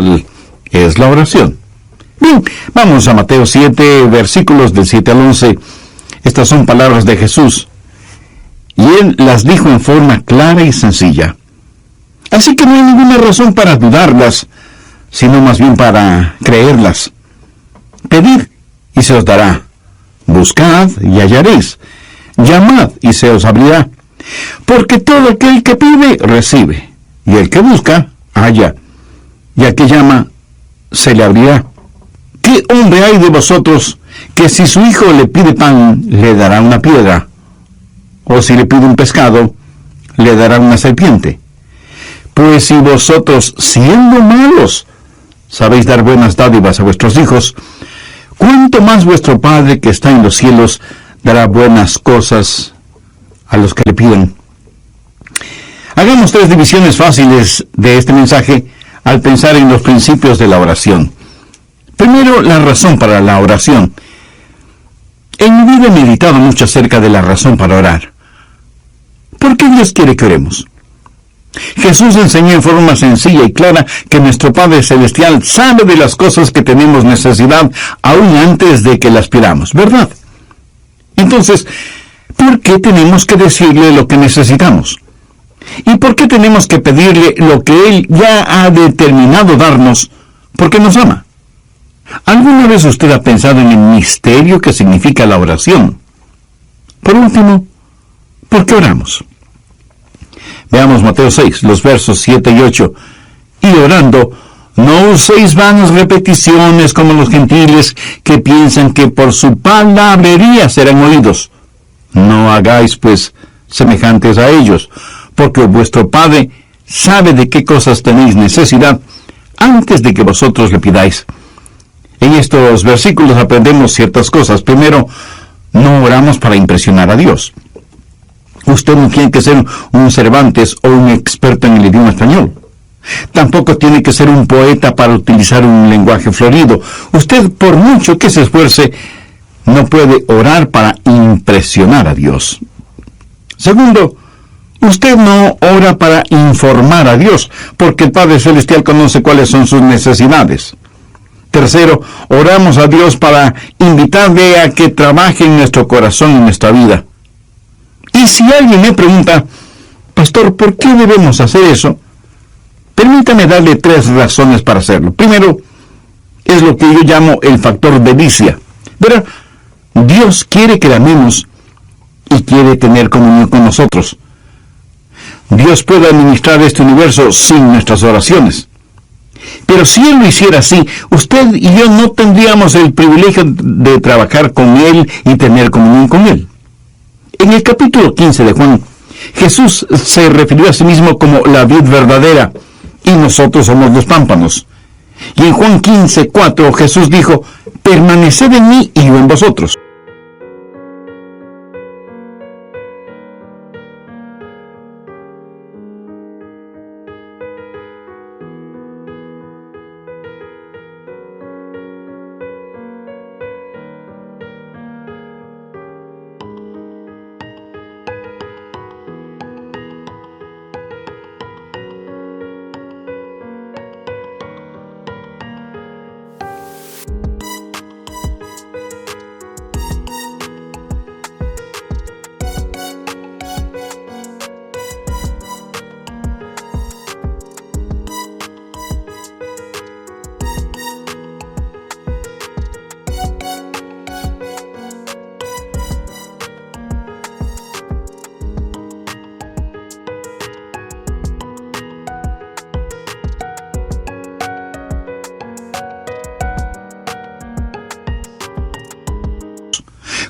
espiritual es la oración. Bien, vamos a Mateo 7, versículos del 7 al 11. Estas son palabras de Jesús, y Él las dijo en forma clara y sencilla. Así que no hay ninguna razón para dudarlas, sino más bien para creerlas. Pedid, y se os dará. Buscad, y hallaréis. Llamad, y se os abrirá. Porque todo aquel que pide, recibe. Y el que busca, halla. Y al que llama, se le abrirá. ¿Qué hombre hay de vosotros que si su hijo le pide pan, le dará una piedra? O si le pide un pescado, le dará una serpiente? Pues si vosotros, siendo malos, sabéis dar buenas dádivas a vuestros hijos, ¿cuánto más vuestro Padre que está en los cielos dará buenas cosas a los que le piden? Hagamos 3 divisiones fáciles de este mensaje al pensar en los principios de la oración. Primero, la razón para la oración. En mi vida he meditado mucho acerca de la razón para orar. ¿Por qué Dios quiere que oremos? Jesús enseñó en forma sencilla y clara que nuestro Padre Celestial sabe de las cosas que tenemos necesidad aún antes de que las pidamos, ¿verdad? Entonces, ¿por qué tenemos que decirle lo que necesitamos? ¿Y por qué tenemos que pedirle lo que Él ya ha determinado darnos porque nos ama? ¿Alguna vez usted ha pensado en el misterio que significa la oración? Por último, ¿por qué oramos? Veamos Mateo 6, los versos 7 y 8. Y orando, no uséis vanas repeticiones como los gentiles que piensan que por su palabrería serán oídos. No hagáis, pues, semejantes a ellos, porque vuestro Padre sabe de qué cosas tenéis necesidad antes de que vosotros le pidáis. En estos versículos aprendemos ciertas cosas. Primero, no oramos para impresionar a Dios. Usted no tiene que ser un Cervantes o un experto en el idioma español. Tampoco tiene que ser un poeta para utilizar un lenguaje florido. Usted, por mucho que se esfuerce, no puede orar para impresionar a Dios. Segundo, usted no ora para informar a Dios, porque el Padre Celestial conoce cuáles son sus necesidades. Tercero, oramos a Dios para invitarle a que trabaje en nuestro corazón y en nuestra vida. Y si alguien me pregunta, pastor, ¿por qué debemos hacer eso? Permítame darle 3 razones para hacerlo. Primero, es lo que yo llamo el factor delicia. Verá, Dios quiere que le amemos y quiere tener comunión con nosotros. Dios puede administrar este universo sin nuestras oraciones. Pero si Él lo hiciera así, usted y yo no tendríamos el privilegio de trabajar con Él y tener comunión con Él. En el capítulo 15 de Juan, Jesús se refirió a sí mismo como la vid verdadera, y nosotros somos los pámpanos. Y en Juan 15:4 Jesús dijo, permaneced en mí y yo en vosotros.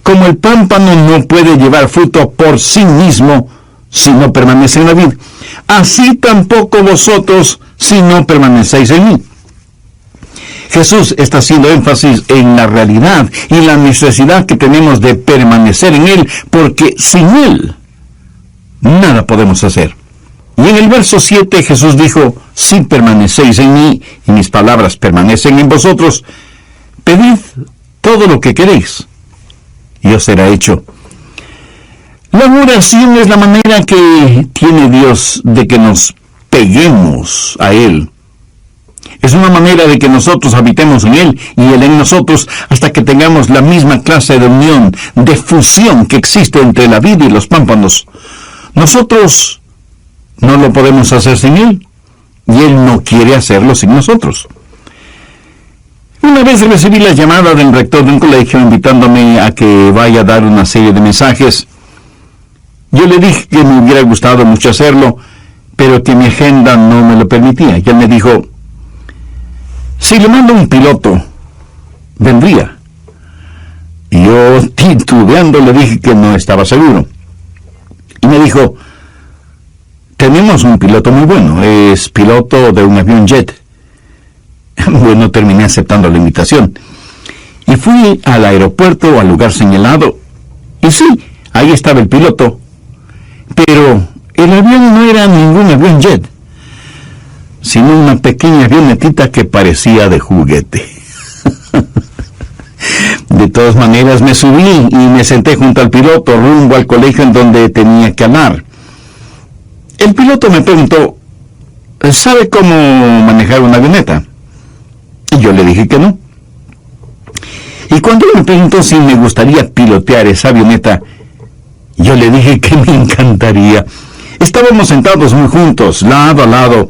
Como el pámpano no puede llevar fruto por sí mismo si no permanece en la vid, así tampoco vosotros si no permanecéis en mí. Jesús está haciendo énfasis en la realidad y la necesidad que tenemos de permanecer en Él, porque sin Él nada podemos hacer. Y en el verso 7 Jesús dijo, si permanecéis en mí y mis palabras permanecen en vosotros, pedid todo lo que queréis y os será hecho. La oración es la manera que tiene Dios de que nos peguemos a Él. Es una manera manera de que nosotros habitemos en Él y Él en nosotros, hasta que tengamos la misma clase de unión, de fusión que existe entre la vid y los pámpanos. Nosotros no lo podemos hacer sin Él, y Él no quiere hacerlo sin nosotros. Una vez recibí la llamada del rector de un colegio invitándome a que vaya a dar una serie de mensajes. Yo le dije que me hubiera gustado mucho hacerlo, pero que mi agenda no me lo permitía. Y él me dijo, si le mando un piloto, vendría. Y yo, titubeando, le dije que no estaba seguro. Y me dijo, tenemos un piloto muy bueno, es piloto de un avión jet. Bueno, terminé aceptando la invitación. Y fui al aeropuerto, al lugar señalado. Y sí, ahí estaba el piloto. Pero el avión no era ningún avión jet, sino una pequeña avionetita que parecía de juguete. De todas maneras, me subí y me senté junto al piloto rumbo al colegio en donde tenía que hablar. El piloto me preguntó, ¿sabe cómo manejar una avioneta? Y yo le dije que no. Y cuando él me preguntó si me gustaría pilotear esa avioneta, yo le dije que me encantaría. Estábamos sentados muy juntos, lado a lado,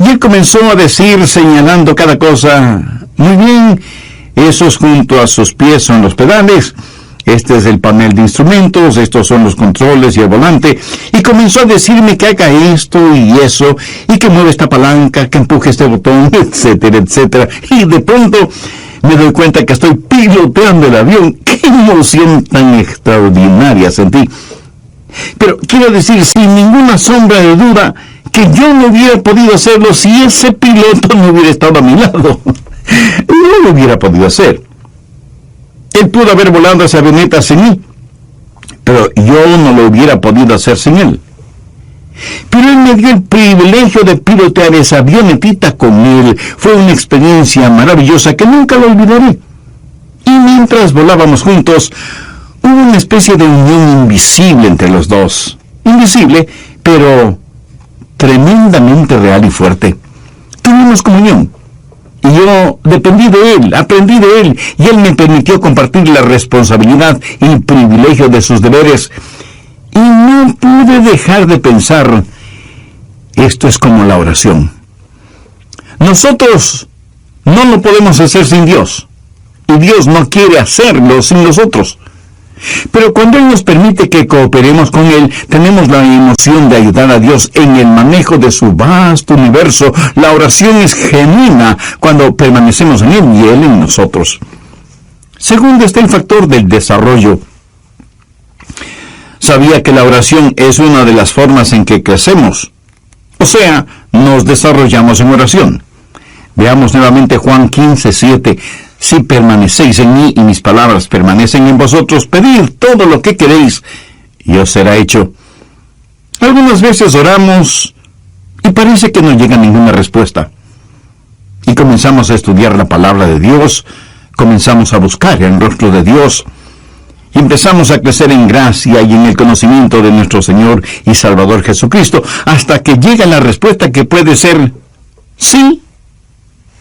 y él comenzó a decir, señalando cada cosa, muy bien, esos junto a sus pies son los pedales, este es el panel de instrumentos, estos son los controles y el volante, y comenzó a decirme que haga esto y eso, y que mueva esta palanca, que empuje este botón, etcétera, etcétera. Y de pronto me doy cuenta que estoy piloteando el avión. ¡Qué emoción tan extraordinaria sentí! Pero quiero decir, sin ninguna sombra de duda, que yo no hubiera podido hacerlo si ese piloto no hubiera estado a mi lado. No lo hubiera podido hacer. Él pudo haber volado esa avioneta sin mí, pero yo no lo hubiera podido hacer sin él. Pero él me dio el privilegio de pilotear esa avionetita con él. Fue una experiencia maravillosa que nunca lo olvidaré. Y mientras volábamos juntos, hubo una especie de unión invisible entre los dos. Invisible, pero tremendamente real y fuerte. Tuvimos comunión. Y yo dependí de él, aprendí de él, y él me permitió compartir la responsabilidad y el privilegio de sus deberes. Y no pude dejar de pensar, esto es como la oración. Nosotros no lo podemos hacer sin Dios, y Dios no quiere hacerlo sin nosotros. Pero cuando Él nos permite que cooperemos con Él, tenemos la emoción de ayudar a Dios en el manejo de su vasto universo. La oración es genuina cuando permanecemos en Él y Él en nosotros. Segundo está el factor del desarrollo. Sabía que la oración es una de las formas en que crecemos. O sea, nos desarrollamos en oración. Veamos nuevamente Juan 15:7. Si permanecéis en mí y mis palabras permanecen en vosotros, pedid todo lo que queréis y os será hecho. Algunas veces oramos y parece que no llega ninguna respuesta. Y comenzamos a estudiar la palabra de Dios, comenzamos a buscar el rostro de Dios, y empezamos a crecer en gracia y en el conocimiento de nuestro Señor y Salvador Jesucristo, hasta que llega la respuesta que puede ser sí,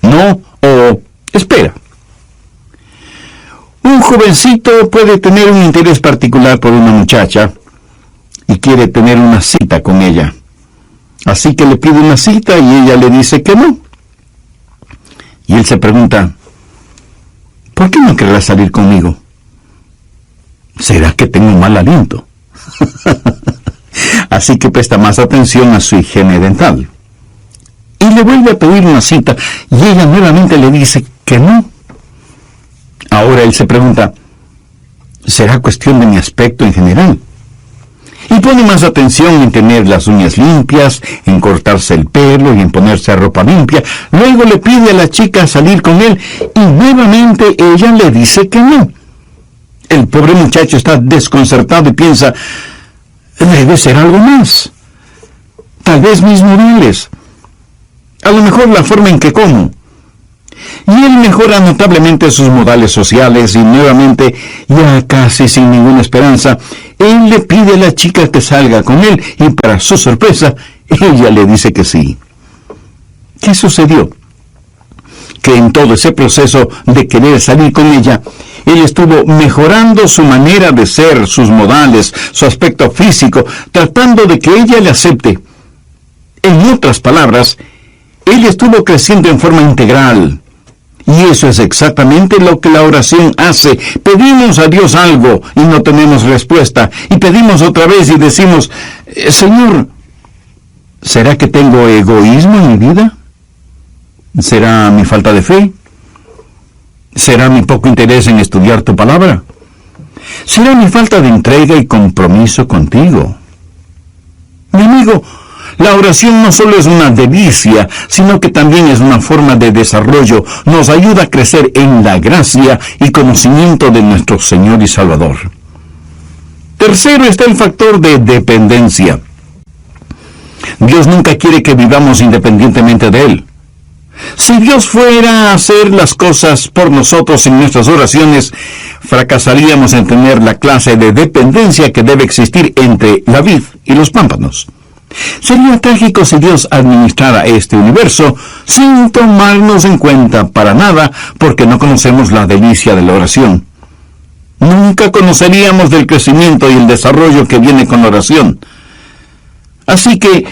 no o espera. Un jovencito puede tener un interés particular por una muchacha y quiere tener una cita con ella. Así que le pide una cita y ella le dice que no. Y él se pregunta, ¿por qué no querrás salir conmigo? ¿Será que tengo mal aliento? Así que presta más atención a su higiene dental. Y le vuelve a pedir una cita y ella nuevamente le dice que no. Ahora él se pregunta, ¿será cuestión de mi aspecto en general? Y pone más atención en tener las uñas limpias, en cortarse el pelo y en ponerse ropa limpia. Luego le pide a la chica salir con él y nuevamente ella le dice que no. El pobre muchacho está desconcertado y piensa, debe ser algo más. Tal vez mis modales. A lo mejor la forma en que como. Y él mejora notablemente sus modales sociales y nuevamente, ya casi sin ninguna esperanza, él le pide a la chica que salga con él y para su sorpresa, ella le dice que sí. ¿Qué sucedió? que en todo ese proceso de querer salir con ella, él estuvo mejorando su manera de ser, sus modales, su aspecto físico, tratando de que ella le acepte. En otras palabras, él estuvo creciendo en forma integral. Y eso es exactamente lo que la oración hace. Pedimos a Dios algo y no tenemos respuesta. Y pedimos otra vez y decimos, Señor, ¿será que tengo egoísmo en mi vida? ¿Será mi falta de fe? ¿Será mi poco interés en estudiar tu palabra? ¿Será mi falta de entrega y compromiso contigo? Mi amigo, la oración no solo es una delicia, sino que también es una forma de desarrollo. Nos ayuda a crecer en la gracia y conocimiento de nuestro Señor y Salvador. Tercero está el factor de dependencia. Dios nunca quiere que vivamos independientemente de Él. Si Dios fuera a hacer las cosas por nosotros en nuestras oraciones, fracasaríamos en tener la clase de dependencia que debe existir entre la vid y los pámpanos. Sería trágico si Dios administrara este universo sin tomarnos en cuenta para nada, porque no conocemos la delicia de la oración. Nunca conoceríamos del crecimiento y el desarrollo que viene con la oración. Así que,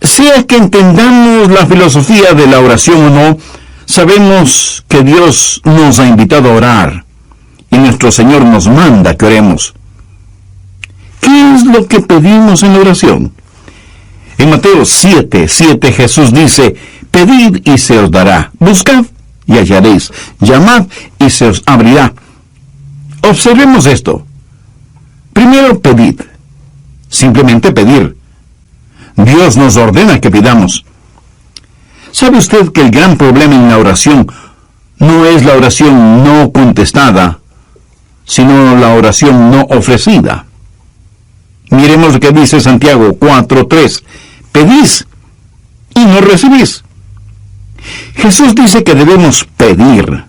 sea que entendamos la filosofía de la oración o no, sabemos que Dios nos ha invitado a orar y nuestro Señor nos manda que oremos. ¿Qué es lo que pedimos en la oración? En Mateo 7:7 Jesús dice, pedid y se os dará, buscad y hallaréis, llamad y se os abrirá. Observemos esto. Primero, pedid. Simplemente pedir. Dios nos ordena que pidamos. ¿Sabe usted que el gran problema en la oración no es la oración no contestada, sino la oración no ofrecida? Miremos lo que dice Santiago 4:3. Pedís y no recibís. Jesús dice que debemos pedir.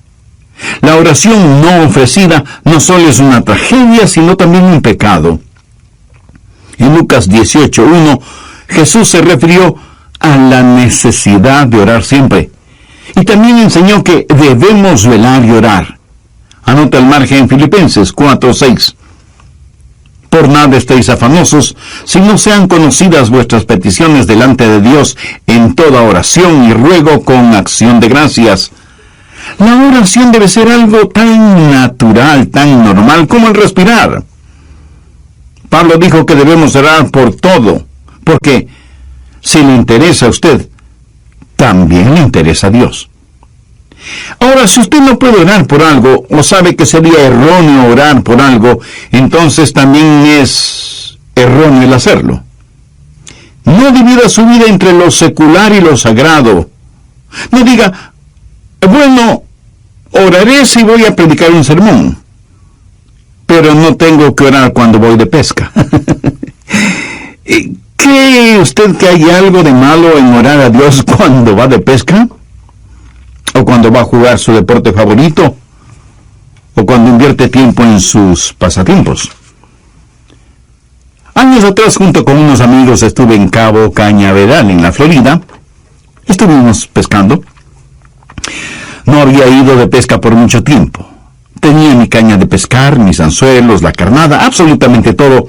La oración no ofrecida no solo es una tragedia, sino también un pecado. En Lucas 18:1, Jesús se refirió a la necesidad de orar siempre. Y también enseñó que debemos velar y orar. Anota el margen en Filipenses 4:6. Por nada estéis afanosos, si no sean conocidas vuestras peticiones delante de Dios en toda oración y ruego con acción de gracias. La oración debe ser algo tan natural, tan normal como el respirar. Pablo dijo que debemos orar por todo, porque si le interesa a usted, también le interesa a Dios. Ahora, si usted no puede orar por algo, o sabe que sería erróneo orar por algo, entonces también es erróneo el hacerlo. No divida su vida entre lo secular y lo sagrado. No diga, bueno, oraré si voy a predicar un sermón, pero no tengo que orar cuando voy de pesca. ¿Cree usted que hay algo de malo en orar a Dios cuando va de pesca? ¿O cuando va a jugar su deporte favorito? ¿O cuando invierte tiempo en sus pasatiempos? Años atrás, junto con unos amigos, estuve en Cabo Cañaveral, en la Florida. Estuvimos pescando. No había ido de pesca por mucho tiempo. Tenía mi caña de pescar, mis anzuelos, la carnada, absolutamente todo.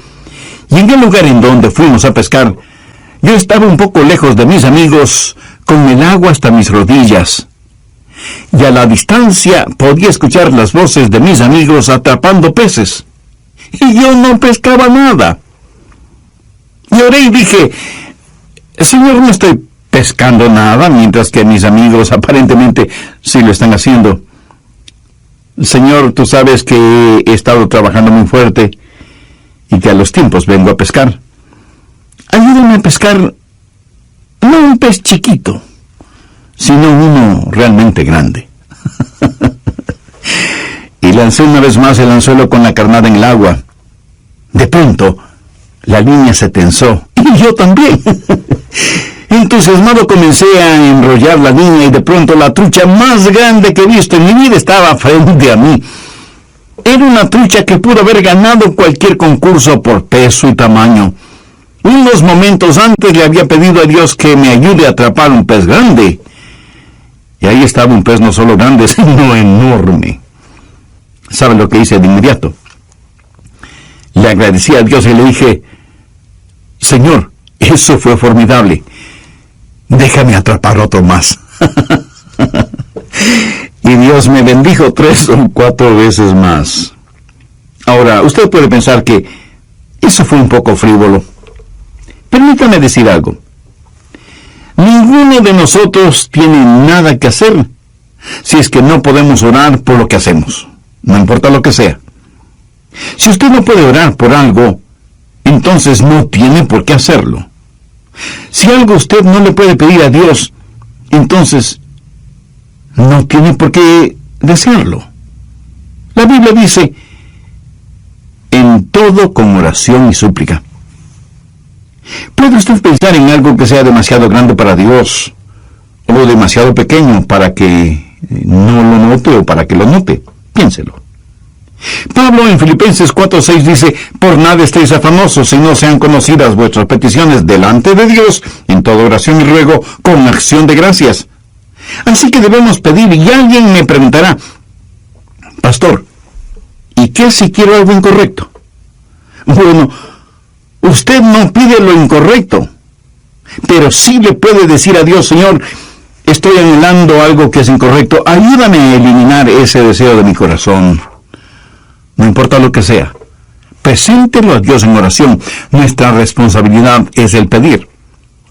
Y en el lugar en donde fuimos a pescar, yo estaba un poco lejos de mis amigos, con el agua hasta mis rodillas. Y a la distancia podía escuchar las voces de mis amigos atrapando peces. Y yo no pescaba nada. Y oré y dije, Señor, no estoy pescando nada, mientras que mis amigos aparentemente sí lo están haciendo. Señor, tú sabes que he estado trabajando muy fuerte y que a los tiempos vengo a pescar. Ayúdame a pescar, no un pez chiquito, sino uno realmente grande. Y lancé una vez más el anzuelo con la carnada en el agua. De pronto, la línea se tensó, y yo también. Entusiasmado comencé a enrollar la línea y de pronto la trucha más grande que he visto en mi vida estaba frente a mí. Era una trucha que pudo haber ganado cualquier concurso por peso y tamaño. Unos momentos antes le había pedido a Dios que me ayude a atrapar un pez grande. Y ahí estaba un pez no solo grande, sino enorme. ¿Sabe lo que hice de inmediato? Le agradecí a Dios y le dije: Señor, eso fue formidable. Déjame atrapar otro más. Y Dios me bendijo 3 o 4 veces más. Ahora, usted puede pensar que eso fue un poco frívolo. Permítame decir algo. Ninguno de nosotros tiene nada que hacer si es que no podemos orar por lo que hacemos, no importa lo que sea. Si usted no puede orar por algo, entonces no tiene por qué hacerlo. Si algo usted no le puede pedir a Dios, entonces no tiene por qué desearlo. La Biblia dice: en todo con oración y súplica. ¿Puede usted pensar en algo que sea demasiado grande para Dios o demasiado pequeño para que no lo note o para que lo note? Piénselo. Pablo en Filipenses 4:6 dice: por nada estéis afanosos, si no sean conocidas vuestras peticiones delante de Dios, en toda oración y ruego, con acción de gracias. Así que debemos pedir. Y alguien me preguntará: pastor, ¿y qué si quiero algo incorrecto? Bueno, usted no pide lo incorrecto, pero sí le puede decir a Dios: Señor, estoy anhelando algo que es incorrecto, ayúdame a eliminar ese deseo de mi corazón. No importa lo que sea, preséntelo a Dios en oración. Nuestra responsabilidad es el pedir.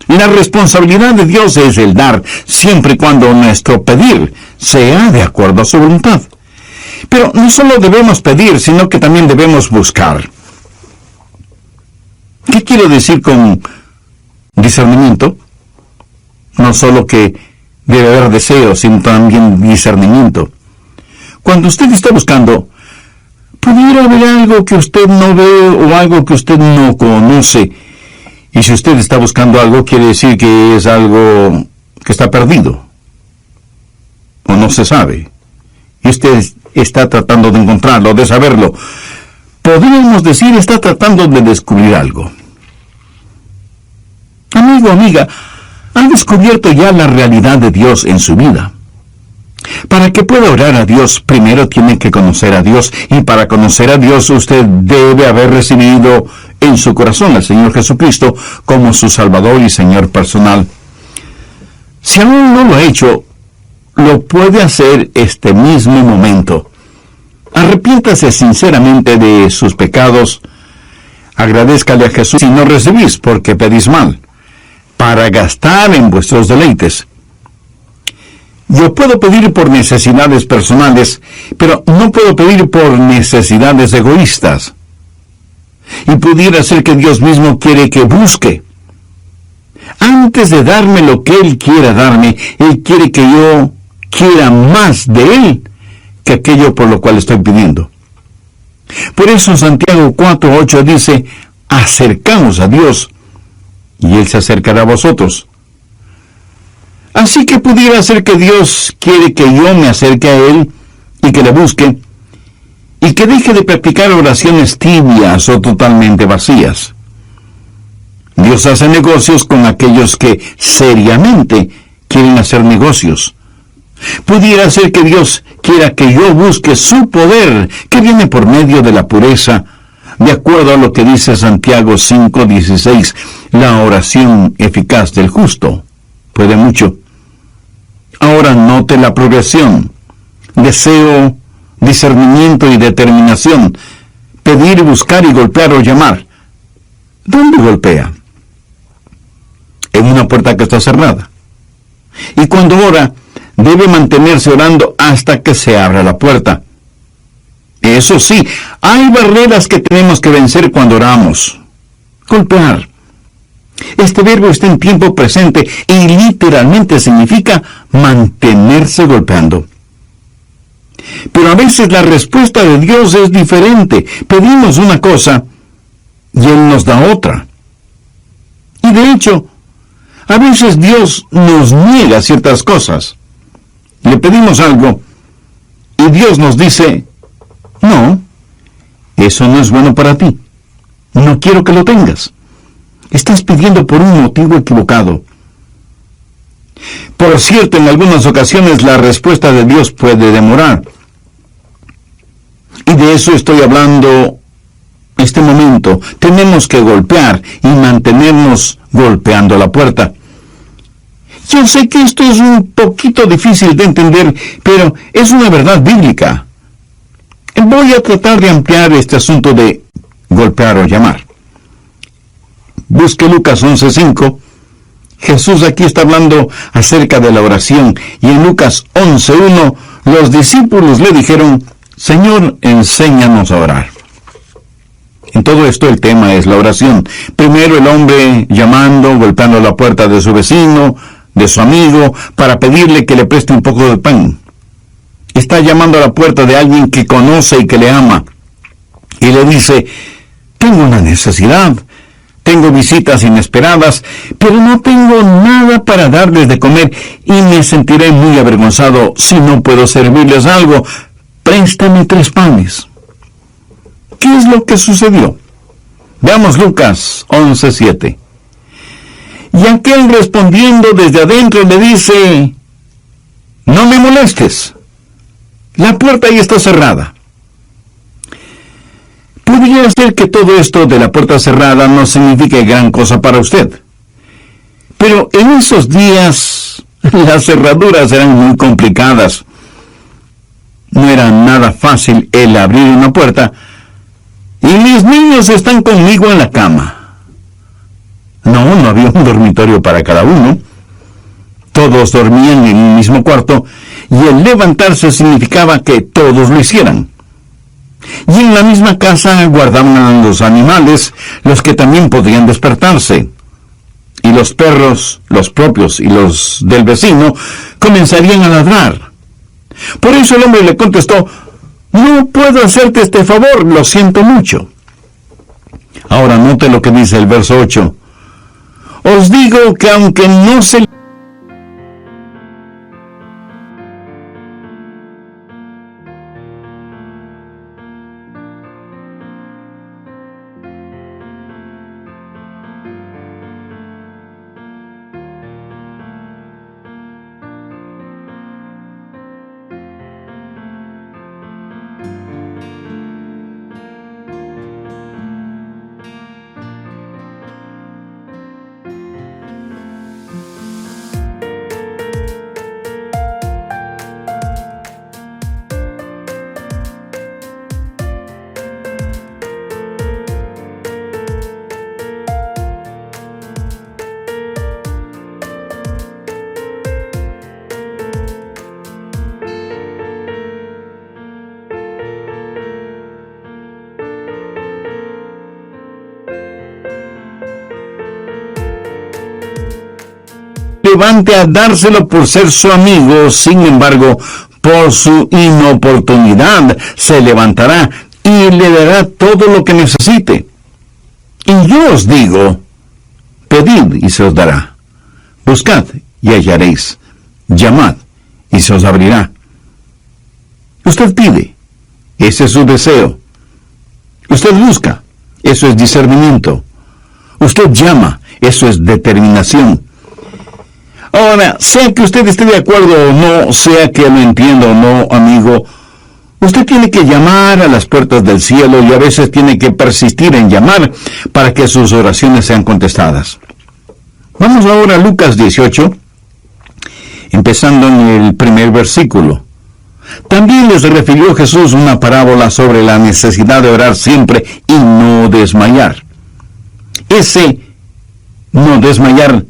La responsabilidad de Dios es el dar, siempre y cuando nuestro pedir sea de acuerdo a su voluntad. Pero no solo debemos pedir, sino que también debemos buscar. ¿Qué quiero decir con discernimiento? No solo que debe haber deseo, sino también discernimiento. Cuando usted está buscando, pudiera haber algo que usted no ve o algo que usted no conoce. Y si usted está buscando algo, quiere decir que es algo que está perdido o no se sabe. Y usted está tratando de encontrarlo, de saberlo. Podríamos decir, está tratando de descubrir algo. Amigo, amiga, ¿ha descubierto ya la realidad de Dios en su vida? Para que pueda orar a Dios, primero tiene que conocer a Dios, y para conocer a Dios usted debe haber recibido en su corazón al Señor Jesucristo como su Salvador y Señor personal. Si aún no lo ha hecho, lo puede hacer este mismo momento. Arrepiéntase sinceramente de sus pecados, agradézcale a Jesús si no recibís porque pedís mal, para gastar en vuestros deleites. Yo puedo pedir por necesidades personales, pero no puedo pedir por necesidades egoístas. Y pudiera ser que Dios mismo quiere que busque. Antes de darme lo que Él quiera darme, Él quiere que yo quiera más de Él que aquello por lo cual estoy pidiendo. Por eso Santiago 4:8 dice: acercaos a Dios, y Él se acercará a vosotros. Así que pudiera ser que Dios quiere que yo me acerque a Él y que le busque, y que deje de practicar oraciones tibias o totalmente vacías. Dios hace negocios con aquellos que seriamente quieren hacer negocios. Pudiera ser que Dios quiera que yo busque su poder, que viene por medio de la pureza, de acuerdo a lo que dice Santiago 5:16, la oración eficaz del justo puede mucho. Ahora note la progresión: deseo, discernimiento y determinación, pedir, buscar y golpear o llamar. ¿Dónde golpea? En una puerta que está cerrada. Y cuando ora, debe mantenerse orando hasta que se abra la puerta. Eso sí, hay barreras que tenemos que vencer cuando oramos. Golpear. Este verbo está en tiempo presente y literalmente significa mantenerse golpeando. Pero a veces la respuesta de Dios es diferente. Pedimos una cosa y Él nos da otra. Y de hecho, a veces Dios nos niega ciertas cosas. Le pedimos algo y Dios nos dice: no, eso no es bueno para ti. No quiero que lo tengas. Estás pidiendo por un motivo equivocado. Por cierto, en algunas ocasiones la respuesta de Dios puede demorar. Y de eso estoy hablando este momento. Tenemos que golpear y mantenernos golpeando la puerta. Yo sé que esto es un poquito difícil de entender, pero es una verdad bíblica. Voy a tratar de ampliar este asunto de golpear o llamar. Busque Lucas 11:5. Jesús aquí está hablando acerca de la oración, y en Lucas 11:1 los discípulos le dijeron: Señor, enséñanos a orar. En todo esto el tema es la oración. Primero el hombre llamando, golpeando la puerta de su vecino, de su amigo, para pedirle que le preste un poco de pan. Está llamando a la puerta de alguien que conoce y que le ama, y le dice: tengo una necesidad, tengo visitas inesperadas, pero no tengo nada para darles de comer, y me sentiré muy avergonzado si no puedo servirles algo. Préstame 3 panes. ¿Qué es lo que sucedió? Veamos Lucas 11:7. Y aquel respondiendo desde adentro le dice: no me molestes, la puerta ahí está cerrada. Podría ser que todo esto de la puerta cerrada no signifique gran cosa para usted. Pero en esos días las cerraduras eran muy complicadas. No era nada fácil el abrir una puerta. Y mis niños están conmigo en la cama. No había un dormitorio para cada uno. Todos dormían en un mismo cuarto, y el levantarse significaba que todos lo hicieran. Y en la misma casa guardaban a los animales, los que también podían despertarse. Y los perros, los propios y los del vecino, comenzarían a ladrar. Por eso el hombre le contestó: no puedo hacerte este favor, lo siento mucho. Ahora note lo que dice el verso 8. Os digo que aunque no se levante a dárselo por ser su amigo, sin embargo, por su inoportunidad se levantará y le dará todo lo que necesite. Y yo os digo: pedid y se os dará, buscad y hallaréis, llamad y se os abrirá. Usted pide, ese es su deseo. Usted busca, eso es discernimiento. Usted llama, eso es determinación. Ahora, sea que usted esté de acuerdo o no, sea que lo entienda o no, amigo, usted tiene que llamar a las puertas del cielo, y a veces tiene que persistir en llamar para que sus oraciones sean contestadas. Vamos ahora a Lucas 18, empezando en el primer versículo. También les refirió Jesús una parábola sobre la necesidad de orar siempre y no desmayar. Ese no desmayar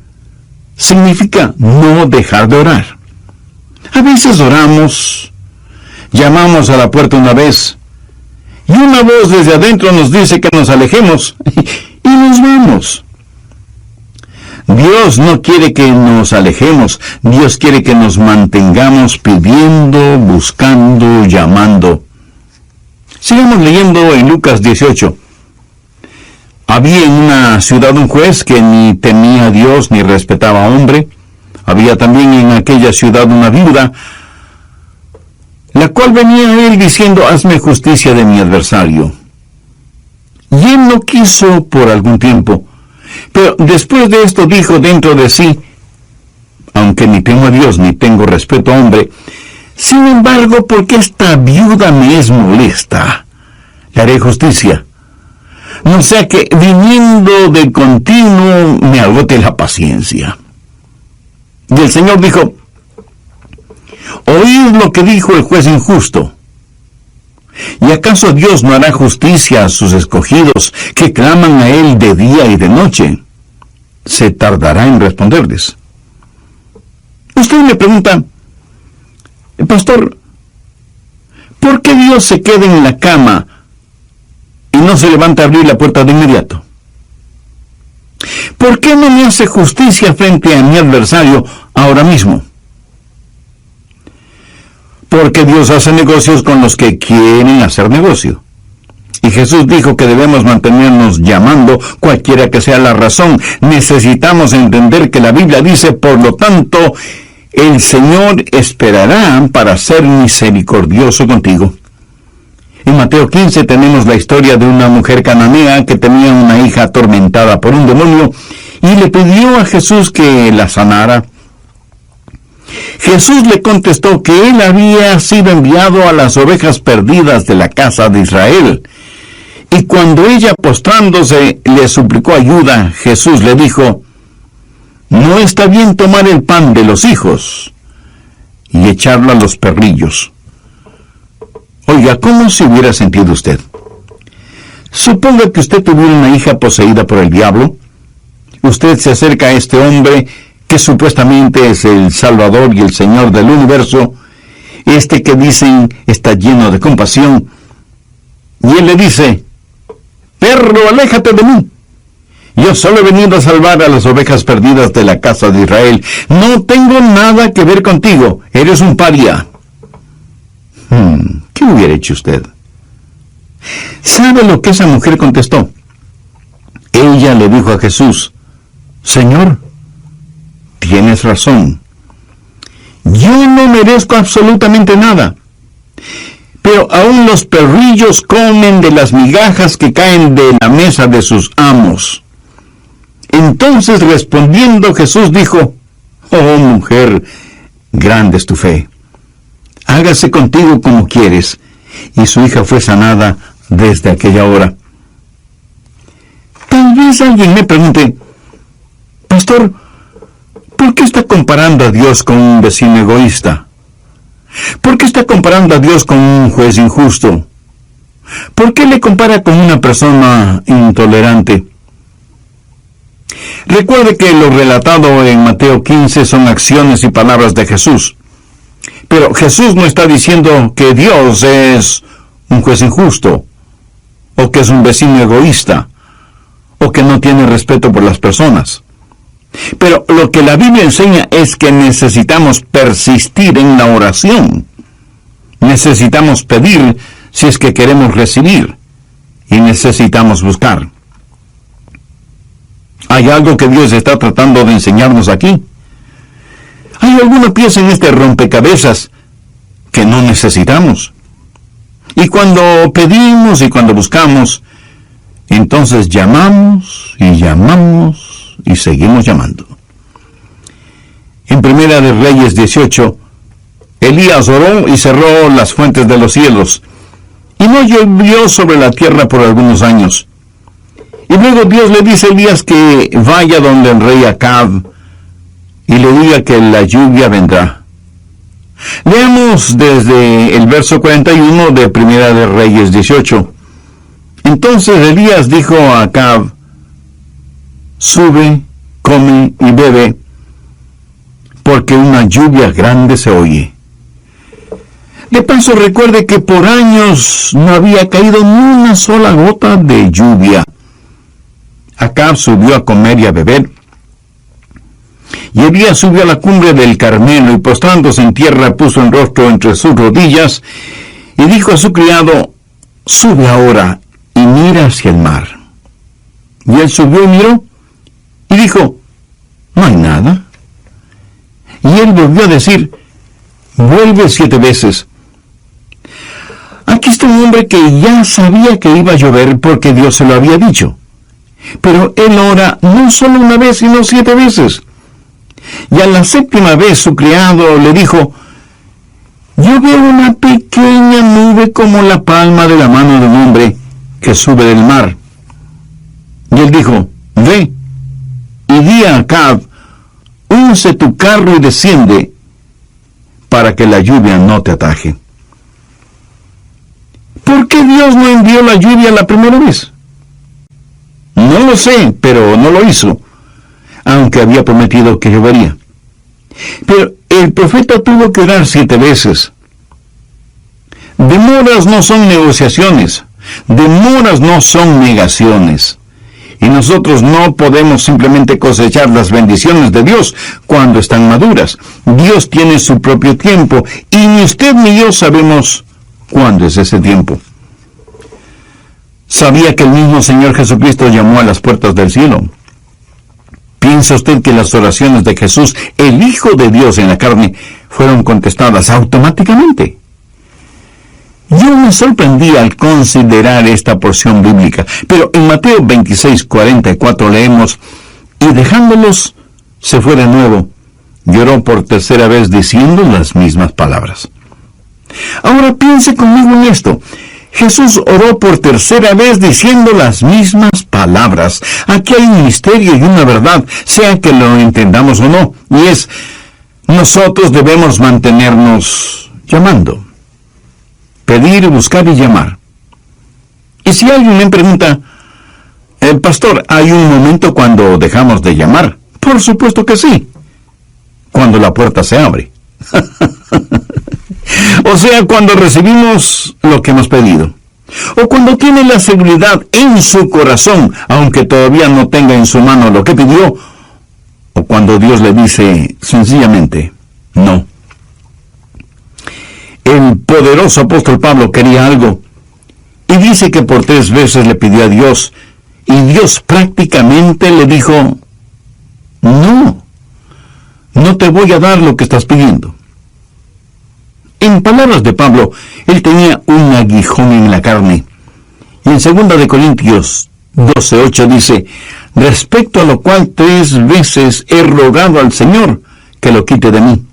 significa no dejar de orar. A veces oramos, llamamos a la puerta una vez, y una voz desde adentro nos dice que nos alejemos, y nos vamos. Dios no quiere que nos alejemos, Dios quiere que nos mantengamos pidiendo, buscando, llamando. Sigamos leyendo en Lucas 18. Había en una ciudad un juez que ni temía a Dios ni respetaba a hombre. Había también en aquella ciudad una viuda, la cual venía a él diciendo: hazme justicia de mi adversario. Y él no quiso por algún tiempo, pero después de esto dijo dentro de sí: aunque ni temo a Dios ni tengo respeto a hombre, sin embargo, porque esta viuda me es molesta, le haré justicia, no sea que viniendo de continuo me agote la paciencia. Y el Señor dijo: oíd lo que dijo el juez injusto. ¿Y acaso Dios no hará justicia a sus escogidos, que claman a Él de día y de noche? Se tardará en responderles. Usted me pregunta: pastor, ¿por qué Dios se queda en la cama y no se levanta a abrir la puerta de inmediato? ¿Por qué no me hace justicia frente a mi adversario ahora mismo? Porque Dios hace negocios con los que quieren hacer negocio. Y Jesús dijo que debemos mantenernos llamando, cualquiera que sea la razón. Necesitamos entender que la Biblia dice: por lo tanto, el Señor esperará para ser misericordioso contigo. En Mateo 15 tenemos la historia de una mujer cananea que tenía una hija atormentada por un demonio y le pidió a Jesús que la sanara. Jesús le contestó que él había sido enviado a las ovejas perdidas de la casa de Israel. Y cuando ella, postrándose, le suplicó ayuda, Jesús le dijo: no está bien tomar el pan de los hijos y echarlo a los perrillos. Oiga, ¿cómo se hubiera sentido usted? Suponga que usted tuviera una hija poseída por el diablo. Usted se acerca a este hombre que supuestamente es el Salvador y el Señor del universo, este que dicen está lleno de compasión, y él le dice: perro, aléjate de mí. Yo solo he venido a salvar a las ovejas perdidas de la casa de Israel. No tengo nada que ver contigo. Eres un paria. ¿Qué hubiera hecho usted? ¿Sabe lo que esa mujer contestó? Ella le dijo a Jesús: Señor, tienes razón. Yo no merezco absolutamente nada. Pero aún los perrillos comen de las migajas que caen de la mesa de sus amos. Entonces, respondiendo, Jesús dijo: oh mujer, grande es tu fe. Hágase contigo como quieres. Y su hija fue sanada desde aquella hora. Tal vez alguien me pregunte: pastor, ¿por qué está comparando a Dios con un vecino egoísta? ¿Por qué está comparando a Dios con un juez injusto? ¿Por qué le compara con una persona intolerante? Recuerde que lo relatado en Mateo 15 son acciones y palabras de Jesús. Pero Jesús no está diciendo que Dios es un juez injusto, o que es un vecino egoísta, o que no tiene respeto por las personas. Pero lo que la Biblia enseña es que necesitamos persistir en la oración. Necesitamos pedir si es que queremos recibir, y necesitamos buscar. ¿Hay algo que Dios está tratando de enseñarnos aquí? ¿Hay alguna pieza en este rompecabezas que no necesitamos? Y cuando pedimos y cuando buscamos, entonces llamamos y seguimos llamando. En Primera de Reyes 18, Elías oró y cerró las fuentes de los cielos, y no llovió sobre la tierra por algunos años. Y luego Dios le dice a Elías que vaya donde el rey Acab y le diga que la lluvia vendrá. Leamos desde el verso 41 de Primera de Reyes 18. Entonces Elías dijo a Acab: sube, come y bebe, porque una lluvia grande se oye. De paso, recuerde que por años no había caído ni una sola gota de lluvia. Acab subió a comer y a beber. Y Elías subió a la cumbre del Carmelo y postrándose en tierra puso el rostro entre sus rodillas y dijo a su criado: sube ahora y mira hacia el mar. Y él subió y miró y dijo: no hay nada. Y él volvió a decir: vuelve 7 veces. Aquí está un hombre que ya sabía que iba a llover porque Dios se lo había dicho. Pero él ora no solo una vez, sino 7 veces. Y a la séptima vez su criado le dijo: yo veo una pequeña nube como la palma de la mano de un hombre que sube del mar. Y él dijo: ve y di a Acab: unce tu carro y desciende, para que la lluvia no te ataje. ¿Por qué Dios no envió la lluvia la primera vez? No lo sé, pero no lo hizo, aunque había prometido que llovería. Pero el profeta tuvo que orar 7 veces. Demoras no son negociaciones, demoras no son negaciones. Y nosotros no podemos simplemente cosechar las bendiciones de Dios cuando están maduras. Dios tiene su propio tiempo, y ni usted ni yo sabemos cuándo es ese tiempo. ¿Sabía que el mismo Señor Jesucristo llamó a las puertas del cielo? ¿Piensa usted que las oraciones de Jesús, el Hijo de Dios en la carne, fueron contestadas automáticamente? Yo me sorprendí al considerar esta porción bíblica, pero en Mateo 26:44 leemos: y dejándolos, se fue de nuevo, lloró por tercera vez diciendo las mismas palabras. Ahora piense conmigo en esto. Jesús oró por tercera vez diciendo las mismas palabras. Aquí hay un misterio y una verdad, sea que lo entendamos o no, y es: nosotros debemos mantenernos llamando. Pedir, buscar y llamar. Y si alguien me pregunta: pastor, ¿hay un momento cuando dejamos de llamar? Por supuesto que sí. Cuando la puerta se abre. O sea, cuando recibimos lo que hemos pedido. O cuando tiene la seguridad en su corazón, aunque todavía no tenga en su mano lo que pidió. O cuando Dios le dice sencillamente no. El poderoso apóstol Pablo quería algo, y dice que por 3 veces le pidió a Dios, y Dios prácticamente le dijo: no te voy a dar lo que estás pidiendo. En palabras de Pablo, él tenía un aguijón en la carne. Y en 2 de Corintios 12:8 dice: respecto a lo cual 3 veces he rogado al Señor que lo quite de mí.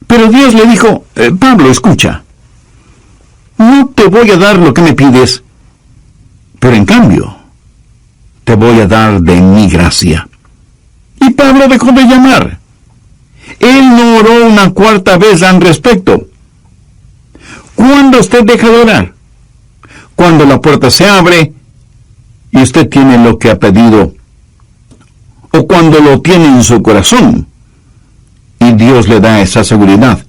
Pero Dios le dijo: Pablo, escucha, no te voy a dar lo que me pides, pero en cambio, te voy a dar de mi gracia. Y Pablo dejó de llamar. Él no oró una 4ª vez al respecto. ¿Cuándo usted deja de orar? Cuando la puerta se abre y usted tiene lo que ha pedido, o cuando lo tiene en su corazón y Dios le da esa seguridad.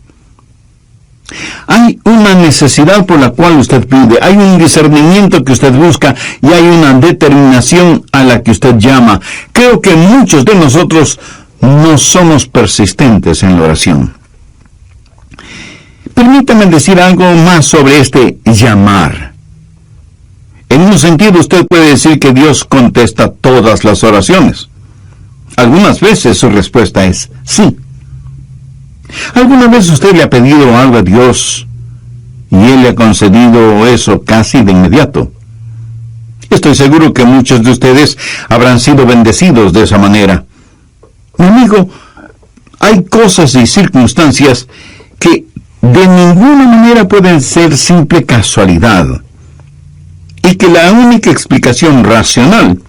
Hay una necesidad por la cual usted pide, hay un discernimiento que usted busca y hay una determinación a la que usted llama. Creo que muchos de nosotros no somos persistentes en la oración. Permítame decir algo más sobre este llamar. En un sentido, usted puede decir que Dios contesta todas las oraciones. Algunas veces su respuesta es sí. ¿Alguna vez usted le ha pedido algo a Dios y Él le ha concedido eso casi de inmediato? Estoy seguro que muchos de ustedes habrán sido bendecidos de esa manera. Mi amigo, hay cosas y circunstancias que de ninguna manera pueden ser simple casualidad, y que la única explicación racional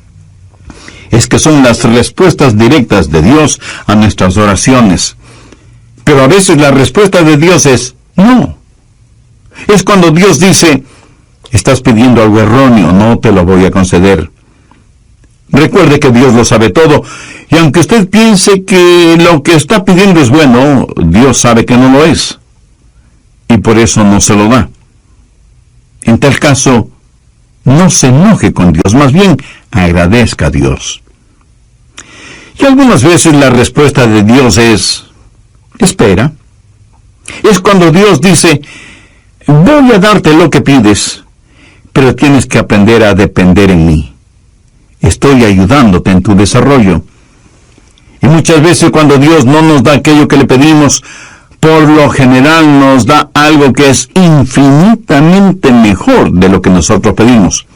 es que son las respuestas directas de Dios a nuestras oraciones. Pero a veces la respuesta de Dios es no. Es cuando Dios dice: estás pidiendo algo erróneo, no te lo voy a conceder. Recuerde que Dios lo sabe todo, y aunque usted piense que lo que está pidiendo es bueno, Dios sabe que no lo es, y por eso no se lo da. En tal caso, no se enoje con Dios, más bien agradezca a Dios. Y algunas veces la respuesta de Dios es espera. Es cuando Dios dice: voy a darte lo que pides, pero tienes que aprender a depender en mí. Estoy ayudándote en tu desarrollo. Y muchas veces cuando Dios no nos da aquello que le pedimos, por lo general nos da algo que es infinitamente mejor de lo que nosotros pedimos.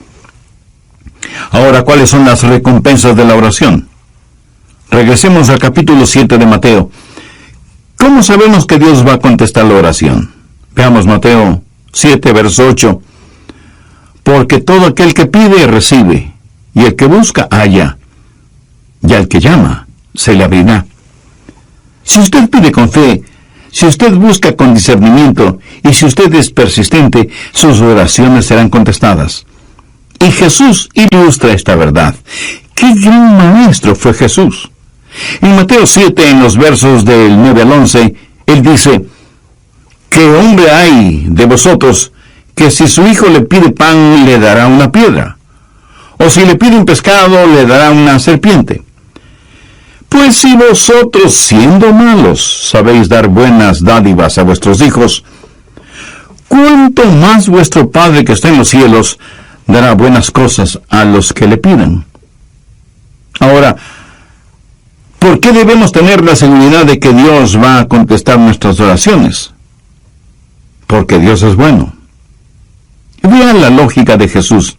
Ahora, ¿cuáles son las recompensas de la oración? Regresemos al capítulo 7 de Mateo. ¿Cómo sabemos que Dios va a contestar la oración? Veamos Mateo 7, verso 8. Porque todo aquel que pide, recibe, y el que busca, halla, y al que llama, se le abrirá. Si usted pide con fe, si usted busca con discernimiento, y si usted es persistente, sus oraciones serán contestadas. Y Jesús ilustra esta verdad. ¡Qué gran maestro fue Jesús! En Mateo 7, en los versos del 9 al 11, Él dice: ¿Qué hombre hay de vosotros que si su hijo le pide pan, le dará una piedra? ¿O si le pide un pescado, le dará una serpiente? Pues si vosotros, siendo malos, sabéis dar buenas dádivas a vuestros hijos, ¿cuánto más vuestro Padre que está en los cielos dará buenas cosas a los que le pidan? Ahora, ¿por qué debemos tener la seguridad de que Dios va a contestar nuestras oraciones? Porque Dios es bueno. Vean la lógica de Jesús.